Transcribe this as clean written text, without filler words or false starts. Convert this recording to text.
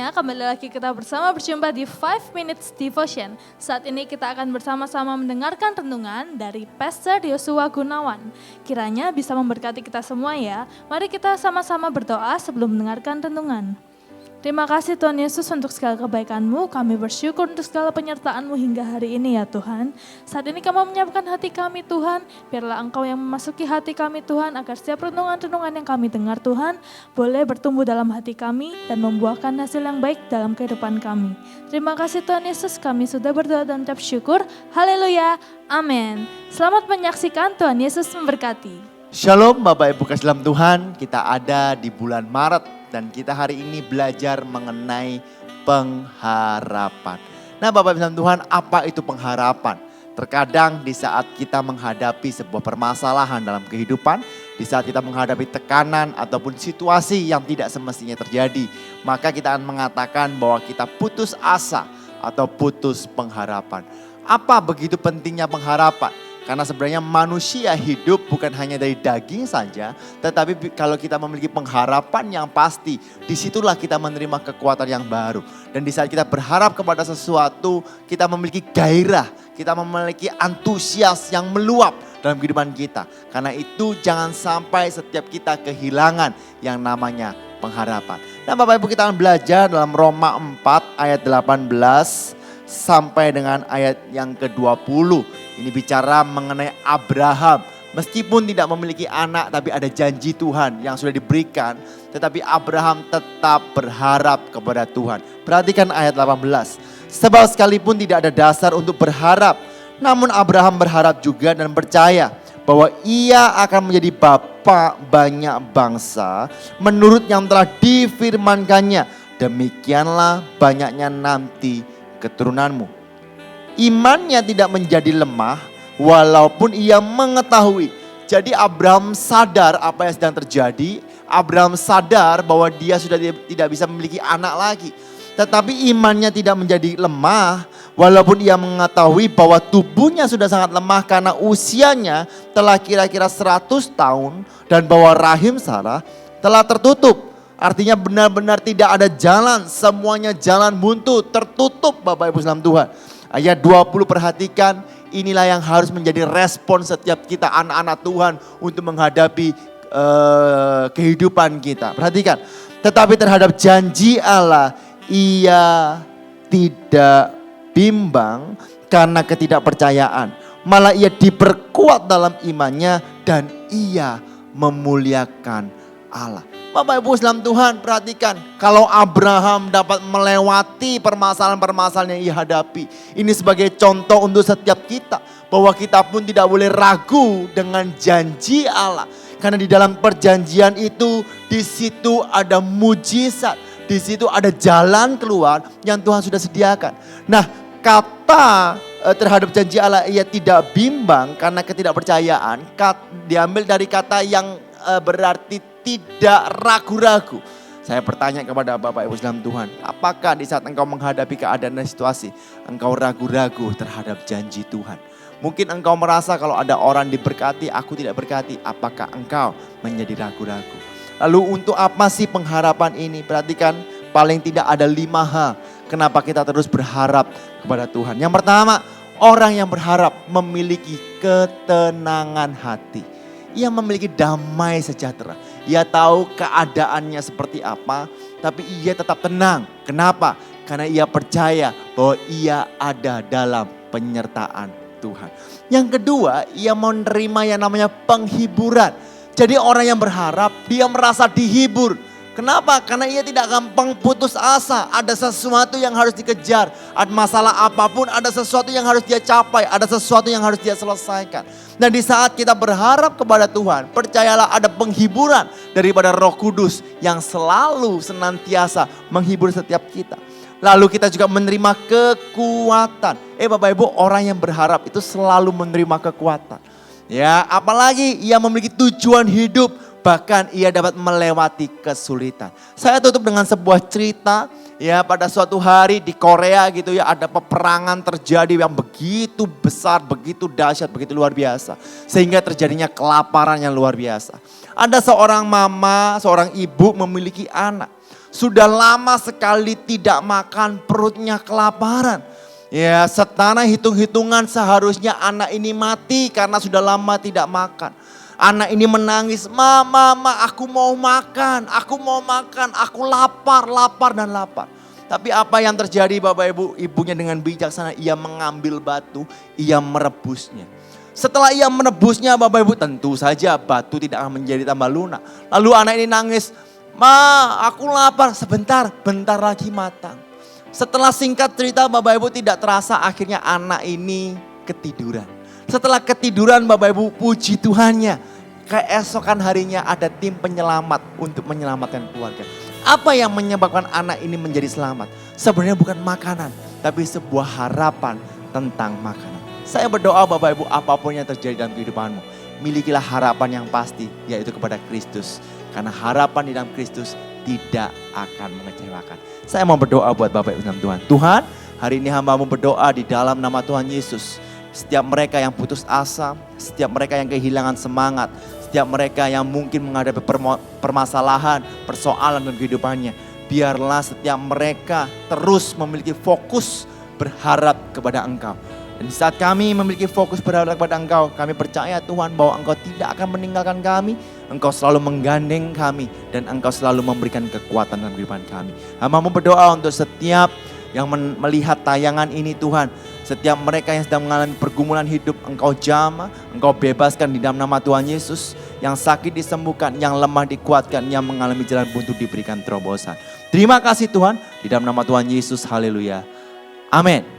semuanya, kembali lagi kita berjumpa di 5 Minutes Devotion. Saat ini kita akan bersama-sama mendengarkan renungan dari Pastor Yosua Gunawan. Kiranya bisa memberkati kita semua ya. Mari kita sama-sama berdoa sebelum mendengarkan renungan. Terima kasih Tuhan Yesus untuk segala kebaikan-Mu, kami bersyukur untuk segala penyertaan-Mu hingga hari ini ya Tuhan. Saat ini kami menyiapkan hati kami Tuhan, biarlah Engkau yang memasuki hati kami Tuhan, agar setiap renungan-renungan yang kami dengar Tuhan, boleh bertumbuh dalam hati kami dan membuahkan hasil yang baik dalam kehidupan kami. Terima kasih Tuhan Yesus, kami sudah berdoa dan ucap syukur, haleluya, amin. Selamat menyaksikan, Tuhan Yesus memberkati. Shalom Bapak Ibu kasih dalam Tuhan, kita ada di bulan Maret. Dan kita hari ini belajar mengenai pengharapan. Nah Bapak Ibu Tuhan, apa itu pengharapan? Terkadang di saat kita menghadapi sebuah permasalahan dalam kehidupan, di saat kita menghadapi tekanan ataupun situasi yang tidak semestinya terjadi, maka kita akan mengatakan bahwa kita putus asa atau putus pengharapan. Apa begitu pentingnya pengharapan? Karena sebenarnya manusia hidup bukan hanya dari daging saja, tetapi kalau kita memiliki pengharapan yang pasti, disitulah kita menerima kekuatan yang baru. Dan di saat kita berharap kepada sesuatu, kita memiliki gairah, kita memiliki antusias yang meluap dalam kehidupan kita. Karena itu jangan sampai setiap kita kehilangan yang namanya pengharapan. Nah Bapak Ibu, kita akan belajar dalam Roma 4 ayat 18 sampai dengan ayat yang ke-20. Ini bicara mengenai Abraham. Meskipun tidak memiliki anak, tapi ada janji Tuhan yang sudah diberikan. Tetapi Abraham tetap berharap kepada Tuhan. Perhatikan ayat 18. Sebab sekalipun tidak ada dasar untuk berharap, namun Abraham berharap juga dan percaya bahwa ia akan menjadi bapa banyak bangsa menurut yang telah difirmankannya. Demikianlah banyaknya nanti keturunanmu. Imannya tidak menjadi lemah walaupun ia mengetahui. Jadi Abraham sadar apa yang sedang terjadi. Abraham sadar bahwa dia sudah tidak bisa memiliki anak lagi. Tetapi imannya tidak menjadi lemah walaupun ia mengetahui bahwa tubuhnya sudah sangat lemah karena usianya telah kira-kira 100 tahun. Dan bahwa rahim Sarah telah tertutup. Artinya benar-benar tidak ada jalan, semuanya jalan buntu, tertutup Bapak Ibu dalam Tuhan. Ayat 20 perhatikan, inilah yang harus menjadi respon setiap kita anak-anak Tuhan untuk menghadapi kehidupan kita. Perhatikan, tetapi terhadap janji Allah ia tidak bimbang karena ketidakpercayaan. Malah ia diperkuat dalam imannya dan ia memuliakan Allah. Bapak Ibu dalam Tuhan, perhatikan, kalau Abraham dapat melewati permasalahan-permasalahan yang ia hadapi, ini sebagai contoh untuk setiap kita, bahwa kita pun tidak boleh ragu dengan janji Allah. Karena di dalam perjanjian itu, di situ ada mujizat, di situ ada jalan keluar yang Tuhan sudah sediakan. Nah, kata terhadap janji Allah ia tidak bimbang karena ketidakpercayaan, diambil dari kata yang berarti tidak ragu-ragu. Saya bertanya kepada Bapak Ibu dalam Tuhan, apakah di saat engkau menghadapi keadaan dan situasi, engkau ragu-ragu terhadap janji Tuhan? Mungkin engkau merasa kalau ada orang diberkati, aku tidak berkati. Apakah engkau menjadi ragu-ragu? Lalu untuk apa sih pengharapan ini? Perhatikan, paling tidak ada 5 hal kenapa kita terus berharap kepada Tuhan. Yang pertama, orang yang berharap memiliki ketenangan hati. Ia memiliki damai sejahtera. Ia tahu keadaannya seperti apa, tapi ia tetap tenang. Kenapa? Karena ia percaya bahwa ia ada dalam penyertaan Tuhan. Yang kedua, ia menerima yang namanya penghiburan. Jadi orang yang berharap, dia merasa dihibur. Kenapa? Karena ia tidak gampang putus asa. Ada sesuatu yang harus dikejar. Ada masalah apapun, ada sesuatu yang harus dia capai. Ada sesuatu yang harus dia selesaikan. Dan di saat kita berharap kepada Tuhan, percayalah ada penghiburan daripada Roh Kudus yang selalu senantiasa menghibur setiap kita. Lalu kita juga menerima kekuatan. Bapak Ibu, orang yang berharap itu selalu menerima kekuatan. Ya, apalagi ia memiliki tujuan hidup. Bahkan ia dapat melewati kesulitan. Saya tutup dengan sebuah cerita. Ya, pada suatu hari di Korea gitu ya, ada peperangan terjadi yang begitu besar, begitu dahsyat, begitu luar biasa. Sehingga terjadinya kelaparan yang luar biasa. Ada seorang mama, seorang ibu memiliki anak. sudah lama sekali tidak makan, perutnya kelaparan. Ya, setara hitung-hitungan seharusnya anak ini mati karena sudah lama tidak makan. Anak ini menangis, mama, aku mau makan, aku lapar dan lapar. Tapi apa yang terjadi Bapak Ibu, ibunya dengan bijaksana ia mengambil batu, ia merebusnya. Setelah ia merebusnya Bapak Ibu, tentu saja batu tidak akan menjadi tambah lunak. Lalu anak ini nangis, ma aku lapar, bentar lagi matang. Setelah singkat cerita Bapak Ibu tidak terasa akhirnya anak ini ketiduran. Setelah ketiduran Bapak Ibu, puji Tuhannya, keesokan harinya ada tim penyelamat untuk menyelamatkan keluarga. Apa yang menyebabkan anak ini menjadi selamat? Sebenarnya bukan makanan, tapi sebuah harapan tentang makanan. Saya berdoa Bapak Ibu, apapun yang terjadi dalam kehidupanmu, milikilah harapan yang pasti, yaitu kepada Kristus. Karena harapan di dalam Kristus tidak akan mengecewakan. Saya mau berdoa buat Bapak Ibu dalam Tuhan. Tuhan, hari ini hamba-Mu berdoa di dalam nama Tuhan Yesus. Setiap mereka yang putus asa, setiap mereka yang kehilangan semangat, setiap mereka yang mungkin menghadapi permasalahan, persoalan dalam kehidupannya. Biarlah setiap mereka terus memiliki fokus berharap kepada Engkau. Dan saat kami memiliki fokus berharap kepada Engkau, kami percaya Tuhan bahwa Engkau tidak akan meninggalkan kami. Engkau selalu menggandeng kami dan Engkau selalu memberikan kekuatan dalam kehidupan kami. Hamba-Mu berdoa untuk setiap yang melihat tayangan ini Tuhan. Setiap mereka yang sedang mengalami pergumulan hidup, Engkau jamah, Engkau bebaskan di dalam nama Tuhan Yesus. Yang sakit disembuhkan, yang lemah dikuatkan, yang mengalami jalan buntu diberikan terobosan. Terima kasih Tuhan, di dalam nama Tuhan Yesus, haleluya. Amin.